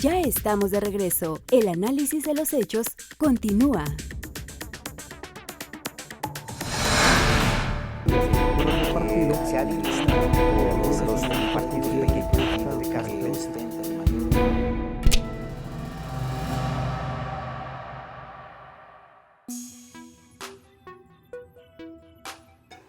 Ya estamos de regreso. El análisis de los hechos continúa. Se ha administrado por los partidos pequeños de cada país.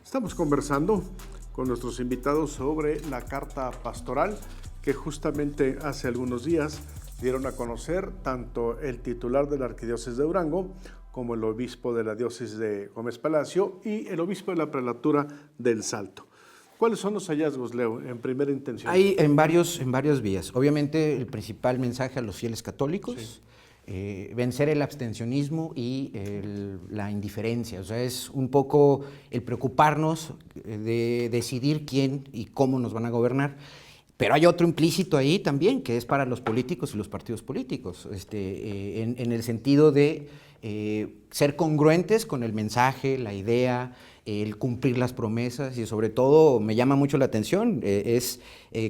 Estamos conversando con nuestros invitados sobre la carta pastoral que justamente hace algunos días dieron a conocer tanto el titular de la Arquidiócesis de Durango como el obispo de la diócesis de Gómez Palacio y el obispo de la prelatura del Salto. ¿Cuáles son los hallazgos, Leo, en primera intención? Hay en varios vías. Obviamente el principal mensaje a los fieles católicos, vencer el abstencionismo y la indiferencia. O sea, es un poco el preocuparnos de decidir quién y cómo nos van a gobernar. Pero hay otro implícito ahí también, que es para los políticos y los partidos políticos, en el sentido de ser congruentes con el mensaje, la idea, el cumplir las promesas y sobre todo me llama mucho la atención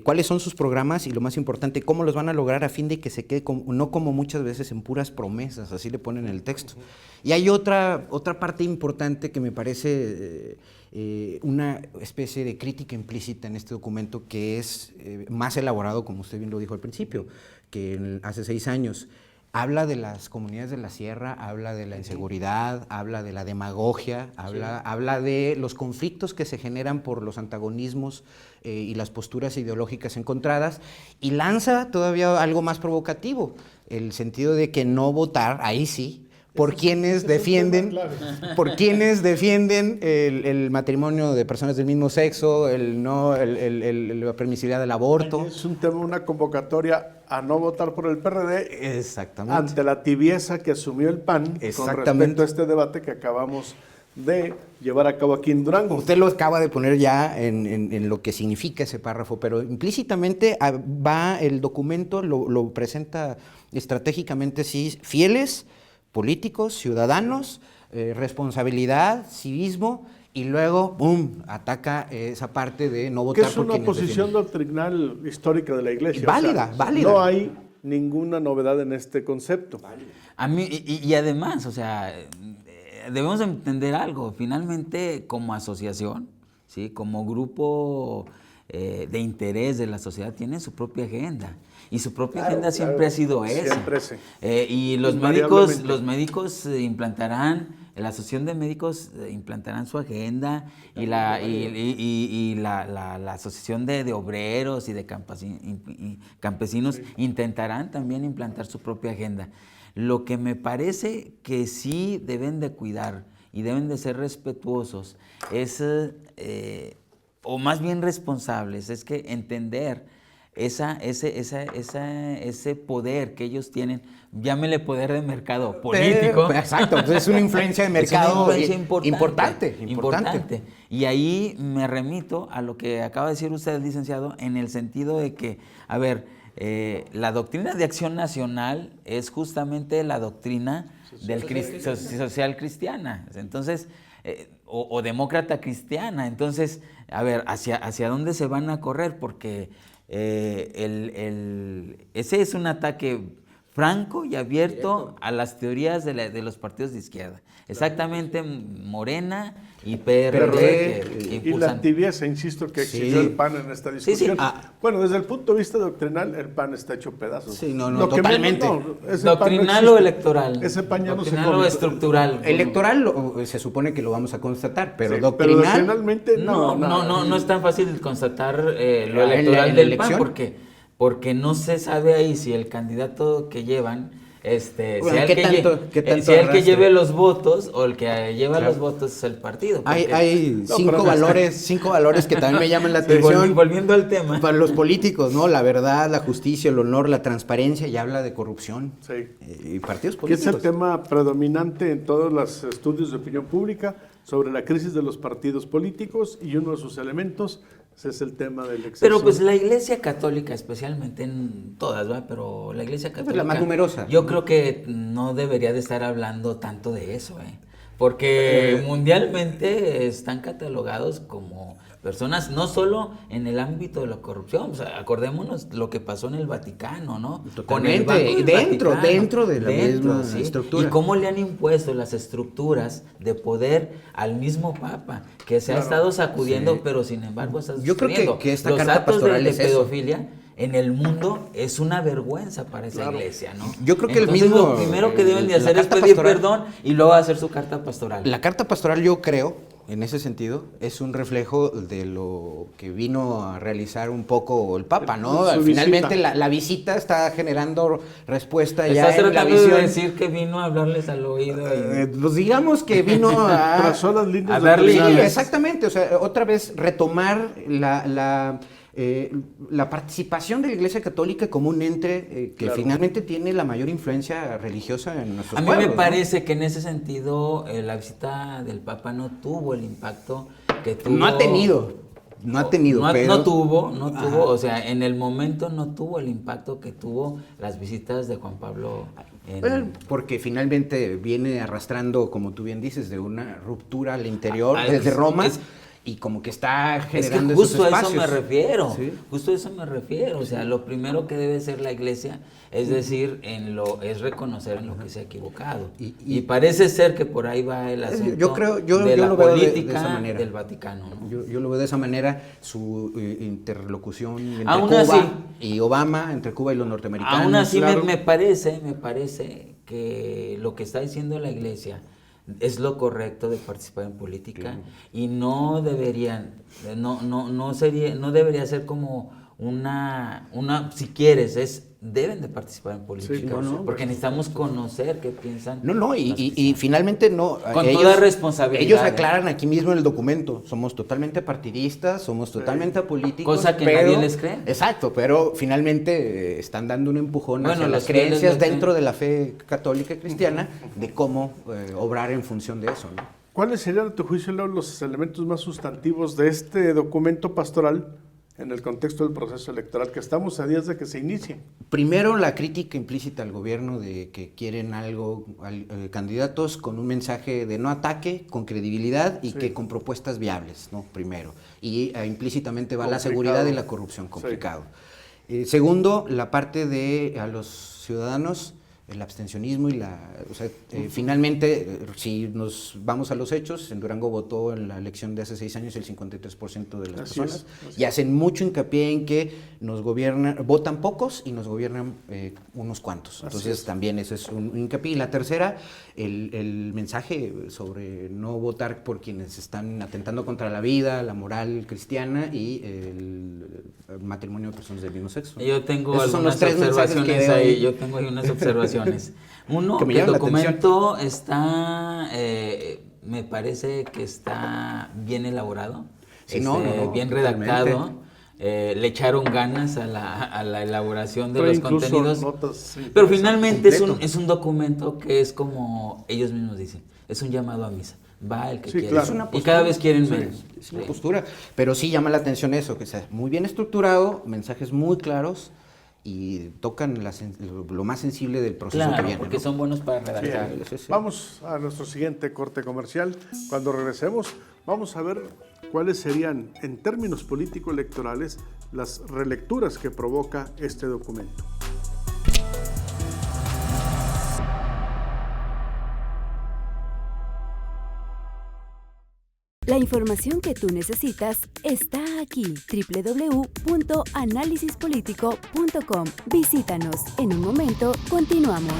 cuáles son sus programas y lo más importante, cómo los van a lograr a fin de que se quede no como muchas veces en puras promesas, así le ponen en el texto. Y hay otra parte importante que me parece una especie de crítica implícita en este documento que es más elaborado, como usted bien lo dijo al principio, que hace 6 años. Habla de las comunidades de la sierra, habla de la inseguridad, habla de la demagogia, habla de los conflictos que se generan por los antagonismos y las posturas ideológicas encontradas y lanza todavía algo más provocativo, el sentido de que no votar, ahí sí, por quienes defienden el matrimonio de personas del mismo sexo, la permisibilidad del aborto. Es un tema, una convocatoria a no votar por el PRD. Exactamente. Ante la tibieza que asumió el PAN con respecto a este debate que acabamos de llevar a cabo aquí en Durango. Usted lo acaba de poner ya en lo que significa ese párrafo, pero implícitamente va el documento, lo presenta estratégicamente, sí, fieles, políticos, ciudadanos, responsabilidad, civismo, y luego, ¡boom!, ataca esa parte de no votar por quienes defienden. Que es una posición doctrinal histórica de la Iglesia. Válida, válida. No hay ninguna novedad en este concepto. A mí, y además, o sea, debemos entender algo. Finalmente, como asociación, ¿sí?, como grupo de interés de la sociedad, tienen su propia agenda. Y su propia agenda siempre ha sido esa. Siempre y los médicos implantarán, la asociación de médicos implantarán su agenda y la asociación de obreros y de campesinos intentarán también implantar su propia agenda. Lo que me parece que sí deben de cuidar y deben de ser respetuosos es, o más bien responsables, es que entender ese poder que ellos tienen, llámele poder de mercado político. Exacto, entonces es una influencia de mercado importante. Y ahí me remito a lo que acaba de decir usted, licenciado, en el sentido de que, a ver, la doctrina de acción nacional es justamente la doctrina social cristiana. Entonces, o demócrata cristiana. Entonces, a ver, ¿hacia dónde se van a correr? Porque ese es un ataque franco y abierto a las teorías de los partidos de izquierda. Exactamente, Morena y PRD. Y la tibieza, insisto, que exigió el PAN en esta discusión. Bueno, desde el punto de vista doctrinal, el PAN está hecho pedazos. Sí, totalmente. ¿Doctrinal o electoral? Ese PAN ya no se ¿Doctrinal o estructural? Electoral se supone que lo vamos a constatar, pero doctrinal... Pero doctrinalmente no es tan fácil constatar lo electoral del PAN, porque no se sabe ahí si el candidato que llevan... sea el que lleve los votos o el que lleva los votos es el partido. Hay 5 valores que también me llaman la atención. Volviendo al tema. Para los políticos, ¿no? La verdad, la justicia, el honor, la transparencia, y habla de corrupción. Y partidos políticos. Que es el tema predominante en todos los estudios de opinión pública sobre la crisis de los partidos políticos, y uno de sus elementos es el tema del exceso. Pero pues la Iglesia Católica, especialmente en todas, ¿va? Pero la Iglesia Católica... la más numerosa. Yo creo que no debería de estar hablando tanto de eso, porque mundialmente están catalogados como personas, no solo en el ámbito de la corrupción, o sea, acordémonos lo que pasó en el Vaticano, ¿no? Totalmente, Con el Banco del dentro Vaticano, de la misma estructura. Y cómo le han impuesto las estructuras de poder al mismo Papa, que se ha estado sacudiendo, pero sin embargo está Yo creo que esta los carta actos pastoral de es eso. pedofilia en el mundo es una vergüenza para esa iglesia, ¿no? Yo creo que entonces, el mismo, lo primero que deben de la hacer es carta pedir pastoral, perdón y luego hacer su carta pastoral. La carta pastoral, yo creo, en ese sentido, es un reflejo de lo que vino a realizar un poco el Papa, ¿no? Su Finalmente visita. la visita está generando respuesta ya ¿Estás en la tratando de visión. decir que vino a hablarles al oído? Pues digamos que vino a... Trazó las líneas a darle- Sí, doctrinales. exactamente, o sea, otra vez retomar la participación de la Iglesia Católica como un ente que Claro. finalmente tiene la mayor influencia religiosa en nuestros A mí pueblos, me ¿no? parece que en ese sentido la visita del Papa no tuvo el impacto que tuvo. No ha tenido, pero... No tuvo, Ajá. o sea, en el momento no tuvo el impacto que tuvo las visitas de Juan Pablo. Porque finalmente viene arrastrando, como tú bien dices, de una ruptura al interior Ah, desde es- Roma es- y como que está Es que generando justo esos a eso espacios. me refiero, Sí. justo a eso me refiero, o sea, lo primero que debe hacer la iglesia es decir, es reconocer en lo que se ha equivocado. Y parece ser que por ahí va el asunto de la lo veo de política esa manera. del Vaticano, ¿no? Yo lo veo de esa manera, su interlocución entre Aún Cuba así- y Obama, entre Cuba y los norteamericanos. Aún así claro. me parece que lo que está diciendo la iglesia es lo correcto de participar en política y no debería ser como una si quieres, deben de participar en política, Sí, claro. porque necesitamos conocer qué piensan. No, las y personas. finalmente no. Con toda responsabilidad, Ellos ¿eh? aclaran aquí mismo en el documento, somos totalmente partidistas, somos totalmente apolíticos. Cosa que pero- nadie les cree. Exacto, pero finalmente están dando un empujón Bueno, hacia las los fieles creencias les creen. dentro de la fe católica y cristiana de cómo obrar en función de eso, ¿no? ¿Cuáles serían, a tu juicio, Leo, los elementos más sustantivos de este documento pastoral en el contexto del proceso electoral que estamos a días de que se inicie? Primero, la crítica implícita al gobierno de que quieren candidatos con un mensaje de no ataque, con credibilidad y Sí. que con propuestas viables, ¿no? Primero. Y implícitamente va la Complicado. seguridad y la corrupción, Sí. complicado. Segundo, la parte de a los ciudadanos, el abstencionismo y finalmente, si nos vamos a los hechos, en Durango votó en la elección de hace 6 años el 53% de las Así personas es. y hacen mucho hincapié en que nos gobiernan, votan pocos y nos gobiernan unos cuantos. Entonces es. también ese es un hincapié. Y la tercera, el mensaje sobre no votar por quienes están atentando contra la vida, la moral cristiana y el matrimonio de personas del mismo sexo. Yo tengo Esos son algunas los 3 mensajes que observaciones veo ahí. Yo tengo ahí unas observaciones. Uno, Que me que el llaman la documento está, me parece que está bien elaborado, Sí, no, bien totalmente. redactado. Le echaron ganas a la elaboración de Trae los incluso contenidos. notas Pero interesantes. finalmente Completo. es un documento que es como ellos mismos dicen, es un llamado a misa. Va el que Sí, quiere. claro. Es una Y postura, cada vez quieren sí, menos. Es una Sí. postura, pero sí llama la atención eso, que sea muy bien estructurado, mensajes muy claros y tocan lo más sensible del proceso que Claro, viene. porque ¿no? son buenos para redactar. Bien. Sí, sí. Vamos a nuestro siguiente corte comercial. Cuando regresemos, vamos a ver cuáles serían, en términos político-electorales, las relecturas que provoca este documento. La información que tú necesitas está aquí. www.análisispolitico.com. Visítanos. En un momento, continuamos.